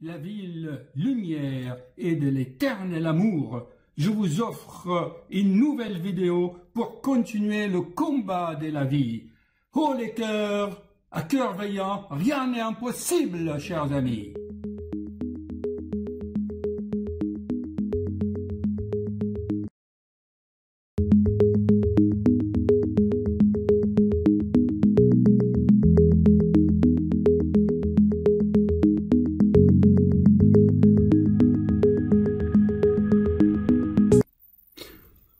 la ville lumière et de l'éternel amour, je vous offre une nouvelle vidéo pour continuer le combat de la vie. Oh les cœurs, à cœur veillant, rien n'est impossible, chers amis.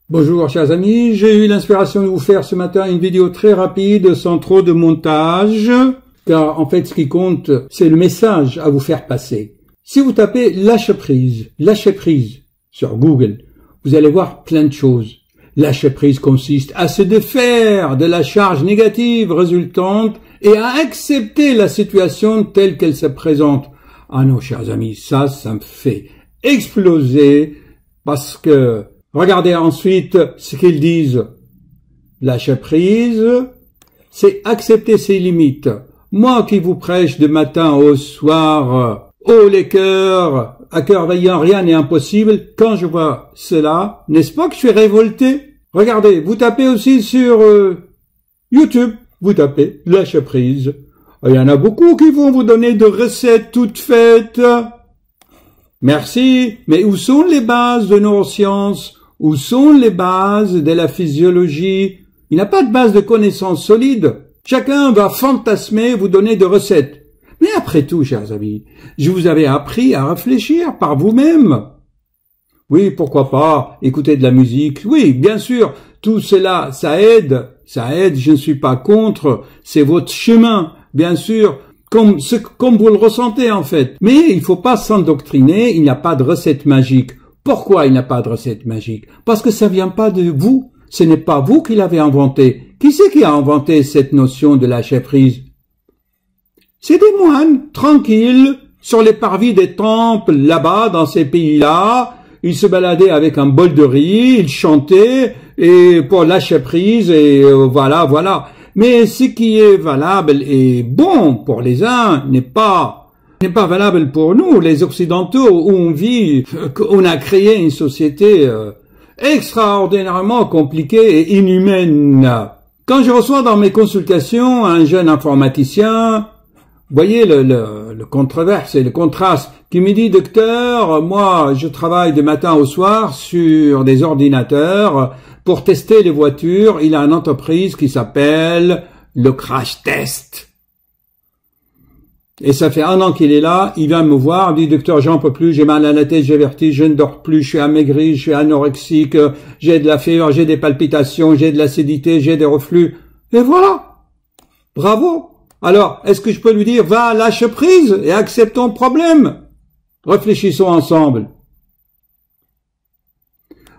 Bonjour chers amis, j'ai eu l'inspiration de vous faire ce matin une vidéo très rapide sans trop de montage, car en fait ce qui compte c'est le message à vous faire passer. Si vous tapez lâcher prise sur Google, vous allez voir plein de choses. Lâcher prise consiste à se défaire de la charge négative résultante et à accepter la situation telle qu'elle se présente. Ah non chers amis, ça me fait exploser parce que regardez ensuite ce qu'ils disent. Lâcher prise, c'est accepter ses limites. Moi qui vous prêche de matin au soir, oh les cœurs, à cœur veillant, rien n'est impossible. Quand je vois cela, n'est-ce pas que je suis révolté? Regardez, vous tapez aussi sur YouTube, vous tapez lâcher prise. Il y en a beaucoup qui vont vous donner de recettes toutes faites. Merci, mais où sont les bases de neurosciences? Où sont les bases de la physiologie? Il n'y a pas de base de connaissances solides. Chacun va fantasmer, vous donner des recettes. Mais après tout, chers amis, je vous avais appris à réfléchir par vous-même. Oui, pourquoi pas, écouter de la musique. Oui, bien sûr, tout cela, ça aide, je ne suis pas contre, c'est votre chemin, bien sûr, comme vous le ressentez en fait. Mais il ne faut pas s'endoctriner, il n'y a pas de recette magique. Pourquoi il n'y a pas de recette magique? Parce que ça vient pas de vous. Ce n'est pas vous qui l'avez inventé. Qui c'est qui a inventé cette notion de lâcher prise? C'est des moines, tranquilles, sur les parvis des temples, là-bas, dans ces pays-là. Ils se baladaient avec un bol de riz, ils chantaient, et pour lâcher prise, et voilà. Mais ce qui est valable et bon pour les uns n'est pas valable pour nous, les Occidentaux, où on vit, on a créé une société extraordinairement compliquée et inhumaine. Quand je reçois dans mes consultations un jeune informaticien, vous voyez le controverse et le contraste, qui me dit, docteur, moi je travaille de matin au soir sur des ordinateurs pour tester les voitures, il a une entreprise qui s'appelle le Crash Test. Et ça fait 1 an qu'il est là, il vient me voir, il dit, docteur, j'en peux plus, j'ai mal à la tête, j'ai vertige, je ne dors plus, je suis amaigri, je suis anorexique, j'ai de la fièvre, j'ai des palpitations, j'ai de l'acidité, j'ai des reflux. Et voilà. Bravo. Alors, est-ce que je peux lui dire, va, lâche prise et accepte ton problème? Réfléchissons ensemble.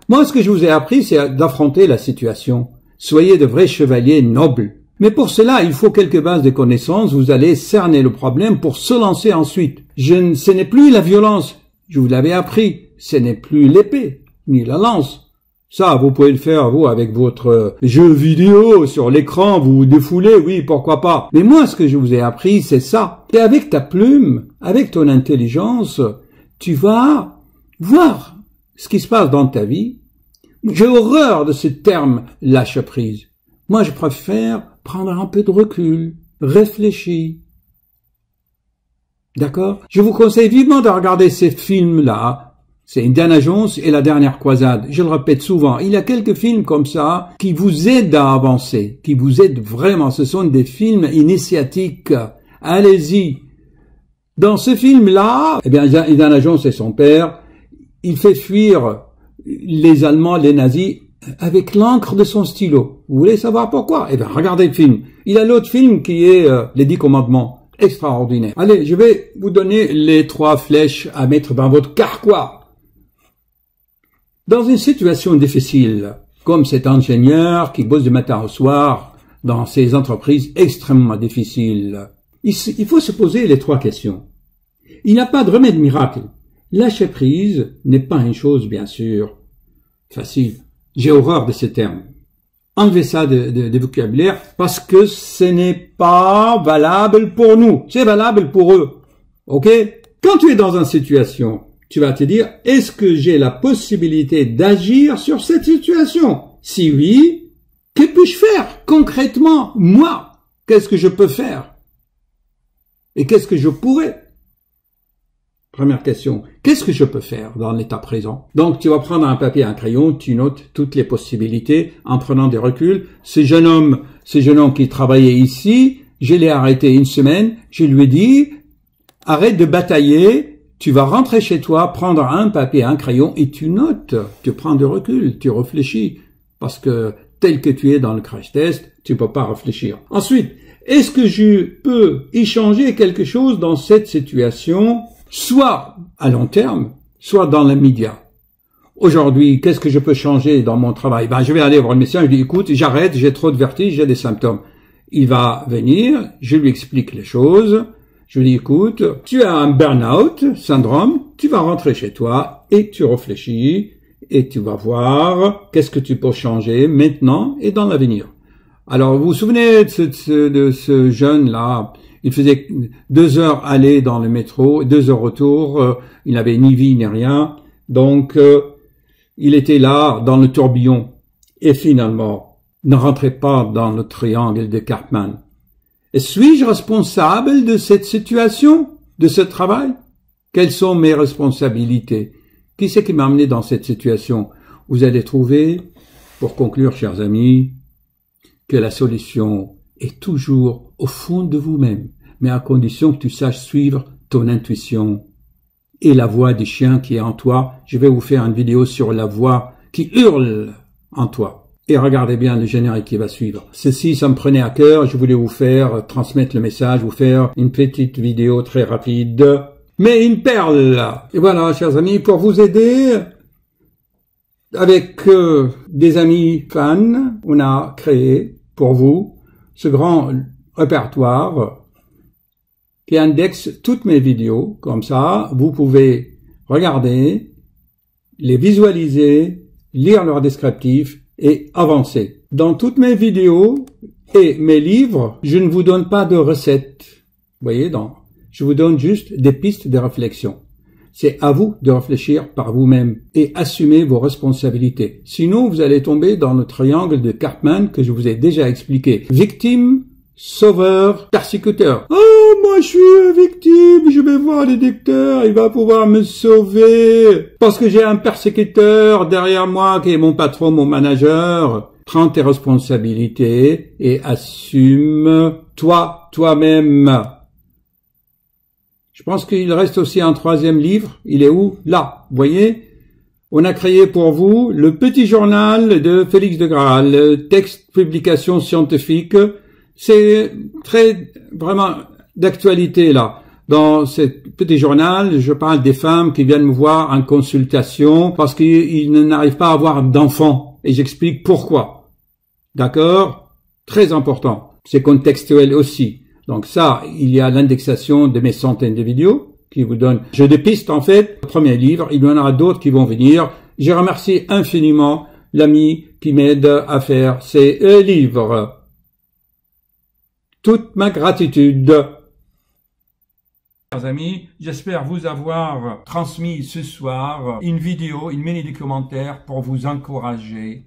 Moi, ce que je vous ai appris, c'est d'affronter la situation. Soyez de vrais chevaliers nobles. Mais pour cela, il faut quelques bases de connaissances. Vous allez cerner le problème pour se lancer ensuite. Ce n'est plus la violence. Je vous l'avais appris. Ce n'est plus l'épée, ni la lance. Ça, vous pouvez le faire, vous, avec votre jeu vidéo sur l'écran, vous vous défoulez, oui, pourquoi pas. Mais moi, ce que je vous ai appris, c'est ça. Et avec ta plume, avec ton intelligence, tu vas voir ce qui se passe dans ta vie. J'ai horreur de ce terme lâche prise. Moi, je préfère prendre un peu de recul, réfléchir. D'accord? Je vous conseille vivement de regarder ces films-là. C'est Indiana Jones et la dernière croisade. Je le répète souvent. Il y a quelques films comme ça qui vous aident à avancer, qui vous aident vraiment. Ce sont des films initiatiques. Allez-y. Dans ce film-là, eh bien, Indiana Jones et son père, il fait fuir les Allemands, les nazis, avec l'encre de son stylo. Vous voulez savoir pourquoi? Eh bien, regardez le film. Il y a l'autre film qui est les 10 commandements. Extraordinaire. Allez, je vais vous donner les 3 flèches à mettre dans votre carquois. Dans une situation difficile, comme cet ingénieur qui bosse du matin au soir dans ces entreprises extrêmement difficiles, il faut se poser les 3 questions. Il n'y a pas de remède miracle. Lâcher prise n'est pas une chose, bien sûr, facile. J'ai horreur de ces termes. Enlevez ça de vocabulaire parce que ce n'est pas valable pour nous. C'est valable pour eux. Ok? Quand tu es dans une situation, tu vas te dire, est-ce que j'ai la possibilité d'agir sur cette situation? Si oui, que puis-je faire concrètement? Moi, qu'est-ce que je peux faire? Et qu'est-ce que je pourrais? Première question, qu'est-ce que je peux faire dans l'état présent? Donc, tu vas prendre un papier et un crayon, tu notes toutes les possibilités en prenant des reculs. Ce jeune homme qui travaillait ici, je l'ai arrêté une semaine, je lui ai dit, arrête de batailler, tu vas rentrer chez toi, prendre un papier et un crayon et tu notes, tu prends du recul, tu réfléchis. Parce que tel que tu es dans le crash test, tu peux pas réfléchir. Ensuite, est-ce que je peux y changer quelque chose dans cette situation? Soit à long terme, soit dans l'immédiat. Aujourd'hui, qu'est-ce que je peux changer dans mon travail? Je vais aller voir le médecin, je lui dis, écoute, j'arrête, j'ai trop de vertige, j'ai des symptômes. Il va venir, je lui explique les choses, je lui dis, écoute, tu as un burn-out syndrome, tu vas rentrer chez toi et tu réfléchis et tu vas voir qu'est-ce que tu peux changer maintenant et dans l'avenir. Alors, vous vous souvenez de ce jeune-là? Il faisait 2 heures aller dans le métro, 2 heures retour, il n'avait ni vie ni rien. Donc, il était là dans le tourbillon et finalement ne rentrait pas dans le triangle de Karpman. Et suis-je responsable de cette situation, de ce travail? Quelles sont mes responsabilités? Qui c'est qui m'a amené dans cette situation? Vous allez trouver, pour conclure, chers amis, que la solution est toujours au fond de vous-même, mais à condition que tu saches suivre ton intuition et la voix du chien qui est en toi. Je vais vous faire une vidéo sur la voix qui hurle en toi. Et regardez bien le générique qui va suivre. Ceci, ça me prenait à cœur. Je voulais vous faire transmettre le message, vous faire une petite vidéo très rapide, mais une perle. Et voilà, chers amis, pour vous aider, avec des amis fans, on a créé pour vous ce grand répertoire qui indexe toutes mes vidéos. Comme ça, vous pouvez regarder, les visualiser, lire leur descriptif et avancer. Dans toutes mes vidéos et mes livres, je ne vous donne pas de recettes. Vous voyez, je vous donne juste des pistes de réflexion. C'est à vous de réfléchir par vous-même et assumer vos responsabilités. Sinon, vous allez tomber dans le triangle de Karpman que je vous ai déjà expliqué. Victime, sauveur, persécuteur. Oh, moi je suis victime, je vais voir le docteur, il va pouvoir me sauver. Parce que j'ai un persécuteur derrière moi qui est mon patron, mon manager. Prends tes responsabilités et assume toi-même. Je pense qu'il reste aussi un 3e livre. Il est où? Là. Vous voyez? On a créé pour vous le petit journal de Félix de Graal, le texte publication scientifique. C'est très, vraiment, d'actualité, là. Dans ce petit journal, je parle des femmes qui viennent me voir en consultation parce qu'ils n'arrivent pas à avoir d'enfants. Et j'explique pourquoi. D'accord? Très important. C'est contextuel aussi. Donc ça, il y a l'indexation de mes centaines de vidéos qui vous donne jeu de pistes en fait. Le premier livre, il y en aura d'autres qui vont venir. Je remercie infiniment l'ami qui m'aide à faire ces livres. Toute ma gratitude. Chers amis, j'espère vous avoir transmis ce soir une vidéo, une mini-documentaire pour vous encourager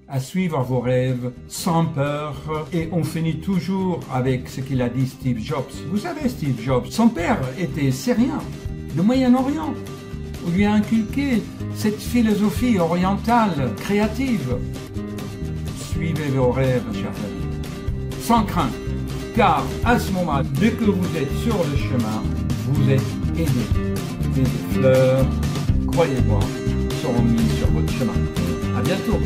à suivre vos rêves sans peur. Et on finit toujours avec ce qu'il a dit Steve Jobs. Vous savez, Steve Jobs, son père était syrien, du Moyen-Orient. On lui a inculqué cette philosophie orientale, créative. Suivez vos rêves, chers amis, sans crainte, car à ce moment, dès que vous êtes sur le chemin, vous êtes aidé. Des fleurs, croyez-moi, seront mises sur votre chemin. À bientôt.